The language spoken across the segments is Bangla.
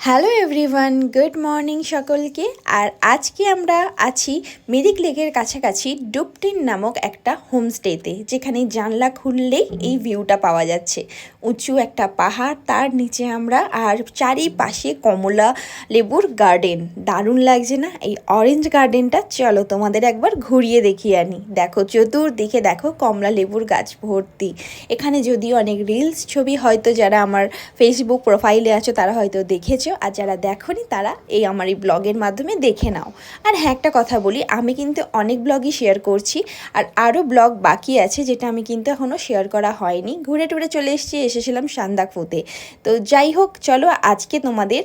হ্যালো এভরিওয়ান, গুড মর্নিং সকলকে। আর আজকে আমরা আছি মিরিক লেকের কাছাকাছি ডুবটিন নামক একটা হোমস্টেতে, যেখানে জানলা খুললেই এই ভিউটা পাওয়া যাচ্ছে। উঁচু একটা পাহাড়, তার নিচে আমরা, আর চারিপাশে কমলা লেবুর গার্ডেন। দারুণ লাগছে না এই অরেঞ্জ গার্ডেনটা? চলো তোমাদের একবার ঘুরিয়ে দেখিয়ে আনি। দেখো চতুর্দিকে, দেখো কমলা লেবুর গাছ ভর্তি। এখানে যদিও অনেক রিলস ছবি হয়তো যারা আমার ফেসবুক প্রোফাইলে আছো তারা হয়তো দেখেছো, আর যারা দেখোনি তারা আমার এই ব্লগের মাধ্যমে দেখে নাও। আর হ্যাঁ, একটা কথা বলি, আমি কিন্তু অনেক ব্লগই শেয়ার করছি, আর আরও ব্লগ বাকি আছে যেটা আমি কিন্তু এখনও শেয়ার করা হয়নি। ঘুরে টুরে চলে এসেছিলাম সান্দাকফুতে। তো যাই হোক, চলো আজকে তোমাদের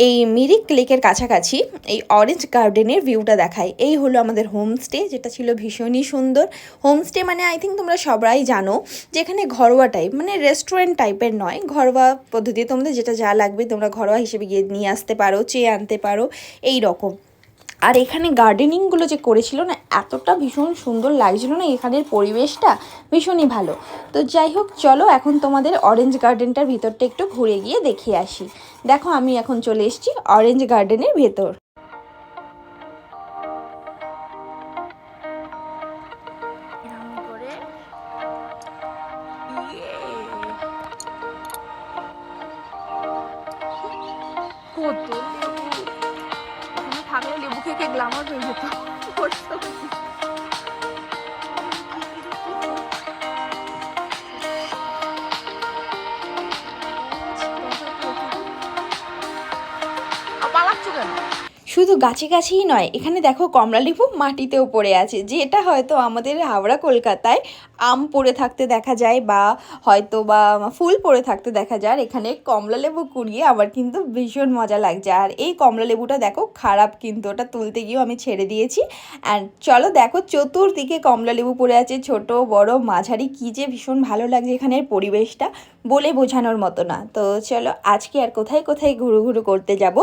এই মিরিক লেকের কাছাকাছি এই অরেঞ্জ গার্ডেনের ভিউটা দেখাই। এই হলো আমাদের হোমস্টে, যেটা ছিল ভীষণই সুন্দর। হোমস্টে মানে আই থিঙ্ক তোমরা সবাই জানো, যেখানে ঘরোয়া টাইপ, মানে রেস্টুরেন্ট টাইপের নয়, ঘরোয়া পদ্ধতি। তোমাদের যেটা যা লাগবে তোমরা ঘরোয়া হিসেবে গিয়ে নিয়ে আসতে পারো, চেয়ে আনতে পারো, এই রকম। আর এখানে গার্ডেনিংগুলো যে করেছিল না, এতটা ভীষণ সুন্দর লাগছিল না, এখানের পরিবেশটা ভীষণই ভালো। তো যাই হোক, চলো এখন তোমাদের অরেঞ্জ গার্ডেনটার ভিতরটা একটু ঘুরে গিয়ে দেখিয়ে আসি। দেখো আমি এখন চলে এসেছি অরেঞ্জ গার্ডেনের ভেতর। কত লেবু! এখানে থাকলে লেবু খেয়ে গ্লামার হয়ে যেত। পালাচ্ছ কেন? শুধু গাছে গাছেই নয়, এখানে দেখো কমলালেবু মাটিতেও পড়ে আছে, যেটা হয়তো আমাদের হাওড়া কলকাতায় আম পড়ে থাকতে দেখা যায়, বা হয়তো বা ফুল পড়ে থাকতে দেখা যায়। এখানে কমলালেবু কুড়িয়ে আমার কিন্তু ভীষণ মজা লাগছে। আর এই কমলালেবুটা দেখো খারাপ, কিন্তু ওটা তুলতে গিয়েও আমি ছেড়ে দিয়েছি। অ্যান্ড চলো দেখো চতুর্দিকে কমলালেবু পড়ে আছে, ছোট বড় মাঝারি, কী যে ভীষণ ভালো লাগছে এখানের পরিবেশটা, বলে বোঝানোর মতো না। তো চলো আজকে আর কোথায় কোথায় ঘুরু ঘুরু করতে যাব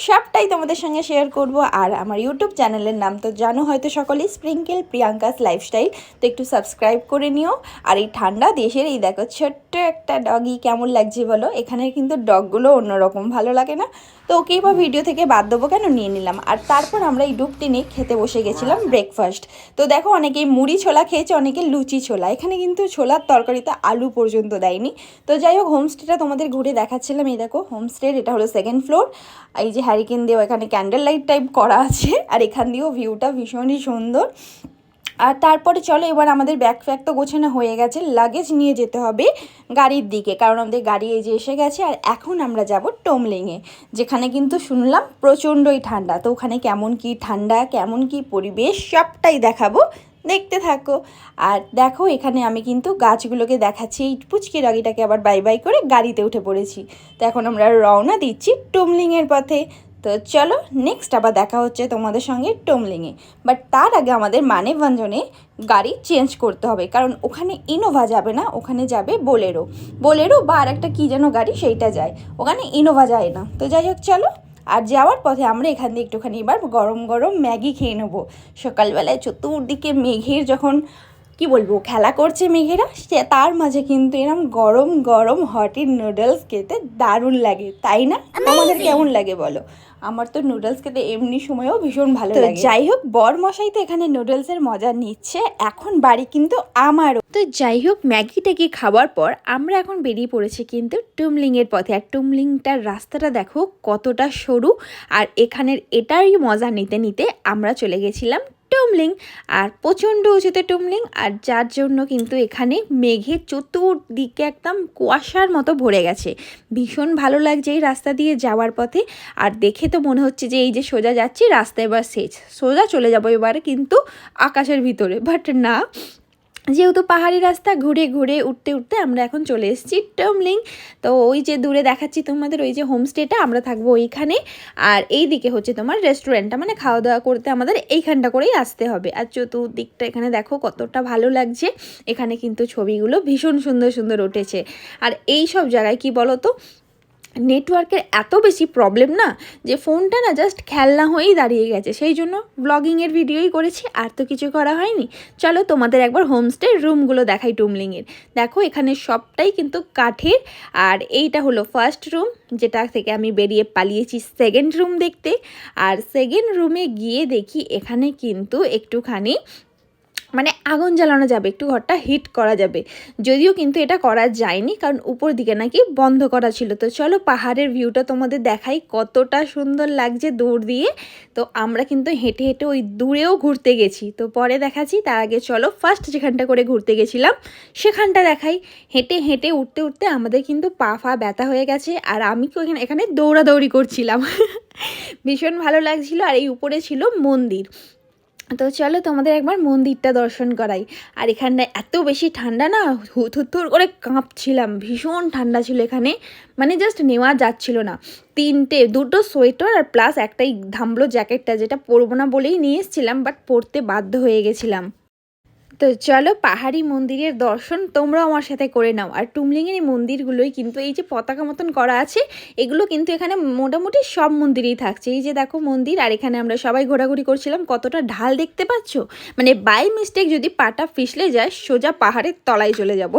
সবটাই তোমাদের সঙ্গে শেয়ার করব। আর আমার ইউটিউব চ্যানেলের নাম তো জানো হয়তো সকলেই, স্প্রিঙ্কেল প্রিয়াঙ্কাস লাইফস্টাইল। তো একটু সাবস্ক্রাইব করে নিও। আর এই ঠান্ডা দেশের এই দেখো ছোট্ট একটা ডগি কেমন লাগছে বলো। এখানে কিন্তু ডগগুলো অন্যরকম, ভালো লাগে না? তো ওকেই বা ভিডিও থেকে বাদ দেবো কেন, নিয়ে নিলাম। আর তারপর আমরা এই ডুবটিনে খেতে বসে গেছিলাম ব্রেকফাস্ট। তো দেখো অনেকেই মুড়ি ছোলা খেয়েছে, অনেকে লুচি ছোলা। এখানে কিন্তু ছোলার তরকারিতে আলু পর্যন্ত দেয়নি। তো যাই হোক, হোমস্টেটা তোমাদের ঘুরে দেখাচ্ছিলাম। এই দেখো হোমস্টের এটা হলো সেকেন্ড ফ্লোর। এই যে হ্যারিকেন দিয়েও এখানে ক্যান্ডেল লাইট টাইপ করা আছে, আর এখান দিয়েও ভিউটা ভীষণই সুন্দর। আর তারপরে চলো এবার আমাদের ব্যাগ ফ্যাগ তো গোছানো হয়ে গেছে, লাগেজ নিয়ে যেতে হবে গাড়ির দিকে, কারণ আমাদের গাড়ি এই যে এসে গেছে। আর এখন আমরা যাব টুমলিংয়ে, যেখানে কিন্তু শুনলাম প্রচণ্ডই ঠান্ডা। তো ওখানে কেমন কি ঠান্ডা, কেমন কি পরিবেশ, সবটাই দেখাবো, দেখতে থাকো। আর দেখো এখানে আমি কিন্তু গাছগুলোকে দেখাচ্ছি, এই পুচকি ডগিটাকে আবার বাই বাই করে গাড়িতে উঠে পড়েছি। তো এখন আমরা রওনা দিচ্ছি টুমলিংয়ের পথে। তো চলো নেক্সট আবার দেখা হচ্ছে তোমাদের সঙ্গে টুমলিংয়ে। বাট তার আগে আমাদের মানেভঞ্জনে গাড়ি চেঞ্জ করতে হবে, কারণ ওখানে ইনোভা যাবে না, ওখানে যাবে বোলেরো। বোলেরো বা আর একটা কী যেন গাড়ি, সেইটা যায়, ওখানে ইনোভা যায় না। তো যাই হোক চলো। আর যাওয়ার পথে আমরা এখান দিয়ে একটুখানি এবার গরম গরম ম্যাগি খেয়ে নেবো। সকালবেলায় চতুর্দিকে মেঘের যখন কি বলবো খেলা করছে মেঘেরা, সে তার মাঝে কিন্তু এরকম গরম গরম হটি নুডলস খেতে দারুণ লাগে, তাই না? তোমাদের কেমন লাগে বলো? আমার তো নুডলস খেতে এমনি সময়েও ভীষণ ভালো লাগে। যাই হোক, বর মশাই তো এখানে নুডলসের মজা নিচ্ছে, এখন বাড়ি কিন্তু আমারও। তো যাই হোক, ম্যাগি ট্যাগি খাওয়ার পর আমরা এখন বেরিয়ে পড়েছি কিন্তু টুমলিংয়ের পথে। আর টুমলিংটার রাস্তাটা দেখো কতটা সরু, আর এখানের এটারই মজা নিতে নিতে আমরা চলে গেছিলাম টুমলিং। আর প্রচণ্ড উঁচুতে টুমলিং, আর যার জন্য কিন্তু এখানে মেঘের চতুর্দিকে একদম কুয়াশার মতো ভরে গেছে। ভীষণ ভালো লাগছে এই রাস্তা দিয়ে যাওয়ার পথে। আর দেখে তো মনে হচ্ছে যে এই যে সোজা যাচ্ছি, রাস্তা এবার শেষ, সোজা চলে যাবো এবারে কিন্তু আকাশের ভিতরে। বাট না, যেহেতু পাহাড়ি রাস্তা, ঘুরে ঘুরে উঠতে উঠতে আমরা এখন চলে এসেছি টুমলিং। তো ওই যে দূরে দেখাচ্ছি তোমাদের, ওই যে হোমস্টেটা, আমরা থাকবো ওইখানে। আর এই দিকে হচ্ছে তোমার রেস্টুরেন্টটা, মানে খাওয়া দাওয়া করতে আমাদের এইখানটা করেই আসতে হবে। আর চতুর্দিকটা এখানে দেখো কতটা ভালো লাগছে। এখানে কিন্তু ছবিগুলো ভীষণ সুন্দর সুন্দর উঠেছে। আর এই সব জায়গায় কি বলো তো, নেটওয়ার্কের এত বেশি প্রবলেম না যে ফোনটা না জাস্ট খেলনা হয়েই দাঁড়িয়ে গেছে, সেই জন্য ব্লগিংয়ের ভিডিওই করেছি, আর তো কিছু করা হয়নি। চলো তোমাদের একবার হোমস্টের রুমগুলো দেখাই টুমলিংয়ের। দেখো এখানে সবটাই কিন্তু কাঠের, আর এইটা হলো ফার্স্ট রুম, যেটা থেকে আমি বেরিয়ে পালিয়েছি সেকেন্ড রুম দেখতে। আর সেকেন্ড রুমে গিয়ে দেখি এখানে কিন্তু একটুখানি মানে আগুন জ্বালানো যাবে, একটু ঘরটা হিট করা যাবে, যদিও কিন্তু এটা করা যায়নি কারণ উপর দিকে নাকি বন্ধ করা ছিল। তো চলো পাহাড়ের ভিউটা তোমাদের দেখাই, কতটা সুন্দর লাগছে দূর দিয়ে। তো আমরা কিন্তু হেঁটে হেঁটে ওই দূরেও ঘুরতে গেছি, তো পরে দেখাচ্ছি। তার আগে চলো ফার্স্ট যেখানটা করে ঘুরতে গেছিলাম সেখানটা দেখাই। হেঁটে হেঁটে উঠতে উঠতে আমাদের কিন্তু পা ফা ব্যথা হয়ে গেছে, আর আমি এখানে দৌড়াদৌড়ি করছিলাম ভীষণ ভালো লাগছিল। আর এই উপরে ছিল মন্দির, তো চলো তোমাদের একবার মন্দিরটা দর্শন করাই। আর এখানটায় এত বেশি ঠান্ডা না, হুথুর করে কাঁপছিলাম, ভীষণ ঠান্ডা ছিল এখানে, মানে জাস্ট নেওয়া যাচ্ছিল না। দুটো সোয়েটার আর প্লাস একটাই ধামলো জ্যাকেটটা, যেটা পরবো না বলেই নিয়ে এসেছিলাম, বাট পরতে বাধ্য হয়ে গেছিলাম। তো চলো পাহাড়ি মন্দিরের দর্শন তোমরাও আমার সাথে করে নাও। আর টুমলিংয়ের এই মন্দিরগুলোই কিন্তু এই যে পতাকা মতন করা আছে, এগুলো কিন্তু এখানে মোটামুটি সব মন্দিরেই থাকছে। এই যে দেখো মন্দির, আর এখানে আমরা সবাই ঘোরাঘুরি করছিলাম, কতটা ঢাল দেখতে পাচ্ছ, মানে বাই মিস্টেক যদি পাটা ফিসলে যায় সোজা পাহাড়ের তলায় চলে যাব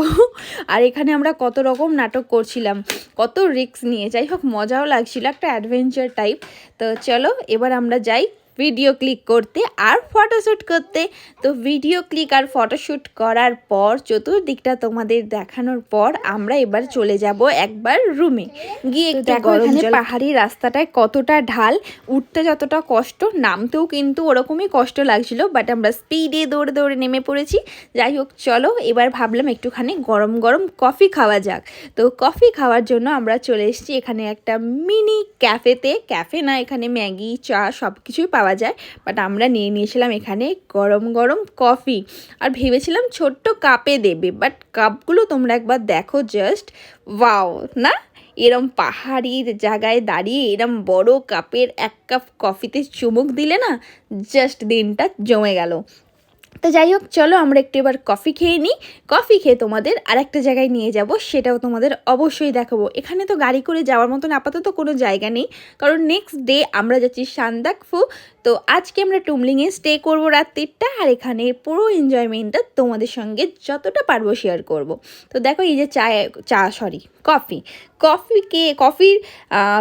আর এখানে আমরা কত রকম নাটক করছিলাম, কত রিস্ক নিয়ে, যাই হোক মজাও লাগছিল, একটা অ্যাডভেঞ্চার টাইপ। তো চলো এবার আমরা যাই ভিডিও ক্লিক করতে আর ফটোশ্যুট করতে। তো ভিডিও ক্লিক আর ফটোশ্যুট করার পর চতুর্দিকটা তোমাদের দেখানোর পর আমরা এবার চলে যাব একবার রুমে গিয়ে একটু দেখো এখানে পাহাড়ি রাস্তাটায় কতটা ঢাল, উঠতে যতটা কষ্ট নামতেও কিন্তু ওরকমই কষ্ট লাগছিল, বাট আমরা স্পিডে দৌড়ে দৌড়ে নেমে পড়েছি। যাই হোক চলো এবার ভাবলাম একটুখানি গরম গরম কফি খাওয়া যাক। তো কফি খাওয়ার জন্য আমরা চলে এসেছি এখানে একটা মিনি ক্যাফেতে, ক্যাফে না, এখানে ম্যাগি চা সব কিছুই পাওয়া যায়, বাট আমরা নিয়েছিলাম এখানে গরম গরম কফি, আর ভেবেছিলাম ছোট্ট কাপে দেবে, বাট কাপগুলো তোমরা একবার দেখো, জাস্ট ওয়াও না, এরম পাহাড়ির জায়গায় দাঁড়িয়ে এরম বড় কাপের এক কাপ কফিতে চুমুক দিলে না জাস্ট দিনটা জমে গেল। তো যাই হোক চলো আমরা একটু এবার কফি খেয়ে নিই। কফি খেয়ে তোমাদের আরেকটা জায়গায় নিয়ে যাব, সেটাও তোমাদের অবশ্যই দেখাবো। এখানে তো গাড়ি করে যাওয়ার মতন আপাতত কোনো জায়গা নেই, কারণ নেক্সট ডে আমরা যাচ্ছি সান্দাকফু। তো আজকে আমরা টুমলিংয়ে স্টে করবো রাত্রিটা, আর এখানে পুরো এনজয়মেন্টটা তোমাদের সঙ্গে যতটা পারবো শেয়ার করব। তো দেখো এই যে কফির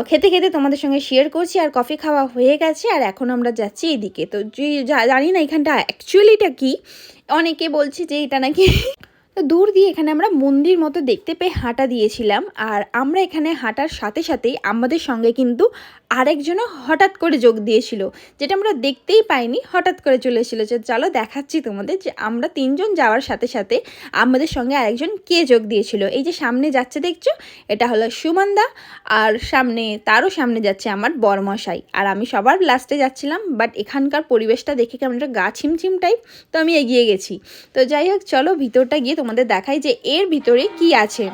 খেতে খেতে তোমাদের সঙ্গে শেয়ার করছি, আর কফি খাওয়া হয়ে গেছে, আর এখন আমরা যাচ্ছি এদিকে। তো জানি না এখানটা অ্যাকচুয়ালিটা কি, অনেকে বলছে যে এটা নাকি তো দূর দিয়ে এখানে আমরা মন্দির মতো দেখতে পেয়ে হাঁটা দিয়েছিলাম, আর আমরা এখানে হাঁটার সাথে সাথেই আমাদের সঙ্গে কিন্তু আরেকজনও হঠাৎ করে যোগ দিয়েছিল, যেটা আমরা দেখতেই পাইনি, হঠাৎ করে চলে এসেছিলো। যে চলো দেখাচ্ছি তোমাদের, যে আমরা তিনজন যাওয়ার সাথে সাথে আমাদের সঙ্গে আরেকজন কে যোগ দিয়েছিল। এই যে সামনে যাচ্ছে দেখছো, এটা হলো সুমনদা, আর তারও সামনে যাচ্ছে আমার বরমশাই, আর আমি সবার লাস্টে যাচ্ছিলাম, বাট এখানকার পরিবেশটা দেখে কেমন একটা গা ছিমছিম টাইপ, তো আমি এগিয়ে গেছি। তো যাই হোক চলো ভিতরটা গিয়ে তোমাদের দেখাই যে এর ভিতরে কি আছে।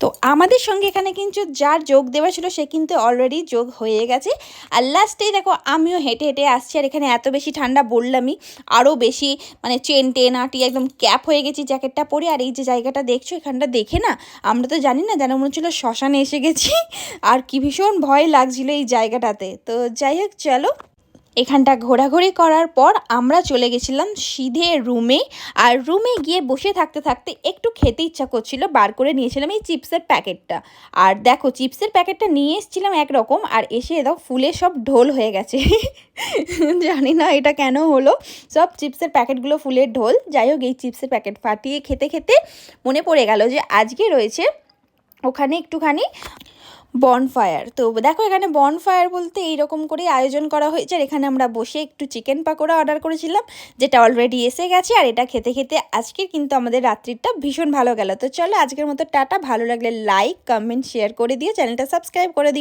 তো আমাদের সঙ্গে এখানে কিন্তু যার যোগ দেওয়া ছিল সে কিন্তু অলরেডি যোগ হয়ে গেছে। আর লাস্টেই দেখো আমিও হেঁটে হেঁটে আসছি, আর এখানে এত বেশি ঠান্ডা বললামই, আরও বেশি মানে চেন টেন আটি একদম ক্যাপ হয়ে গেছি জ্যাকেটটা পরে। আর এই যে জায়গাটা দেখছো, এখানটা দেখে না আমরা তো জানি না, যেন মনে হচ্ছিলো শ্মশানে এসে গেছি, আর কি ভীষণ ভয় লাগছিল এই জায়গাটাতে। তো যাই হোক চলো এখানটা ঘোরাঘুরি করার পর আমরা চলে গেছিলাম সিধে রুমে। আর রুমে গিয়ে বসে থাকতে থাকতে একটু খেতে ইচ্ছা করছিল, বার করে নিয়েছিলাম এই চিপসের প্যাকেটটা। আর দেখো চিপসের প্যাকেটটা নিয়ে এসেছিলাম একরকম, আর এসে দাও ফুলে সব ঢোল হয়ে গেছে জানি না এটা কেন হলো, সব চিপসের প্যাকেটগুলো ফুলের ঢোল। যাই হোক এই চিপসের প্যাকেট ফাটিয়ে খেতে খেতে মনে পড়ে গেল যে আজকে রয়েছে ওখানে একটুখানি বনফায়ার। তো দেখো এখানে বনফায়ার বলতে এইরকম করে আয়োজন করা হয়েছে, আর এখানে আমরা বসে একটু চিকেন পাকোড়া অর্ডার করেছিলাম, যেটা অলরেডি এসে গেছে। আর এটা খেতে খেতে আজকের কিন্তু আমাদের রাত্রিটা ভীষণ ভালো গেল। তো চলো আজকের মতো টাটা, ভালো লাগলে লাইক কমেন্ট শেয়ার করে দিও, চ্যানেলটা সাবস্ক্রাইব করে দিও।